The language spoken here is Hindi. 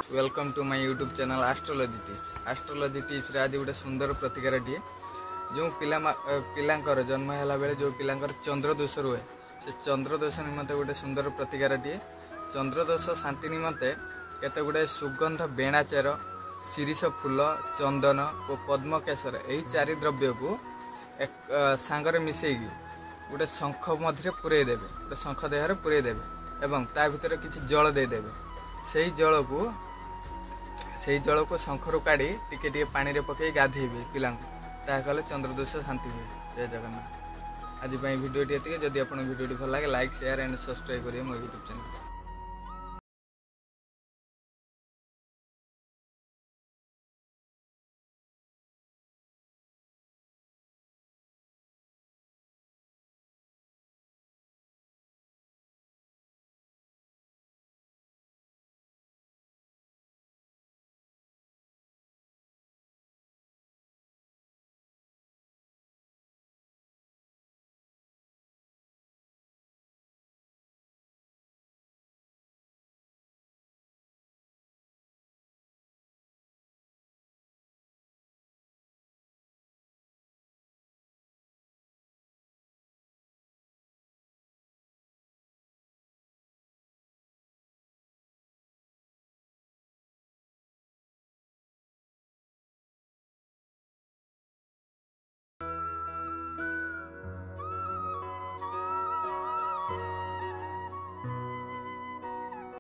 Welcome to my YouTube channel astrology tips. Astrology tips रे आज गोटे सुंदर प्रतिकारटीए जो पिलांकर जन्म है बेले जो पिलांकर चंद्रदोष रुहे से चंद्रदोष निमंते गोटे सुंदर प्रतिकारटीए। चंद्रदोष शांति निमंते केते गुडे सुगंध बेणाचेर शिरीष फूल चंदन और पद्मकेशर यही चारि द्रव्य को एक सांगरे मिसेगी गोटे शंख मध्य पुरई देवे, गोटे शंख देहरे पुरई देवे एवं ता भितर किछि जल दे देवे। सेही जल को शंखरू काढ़ी टिके टिके पानी रे पकई गाधेबे पिलांको ता कले चंद्रदोष शांति हुए। जय जगन्नाथ। आज वीडियो टी जदि आपन वीडियो भल लगे लाइक शेयर एंड सब्सक्राइब करिए मो यूट्यूब चैनल।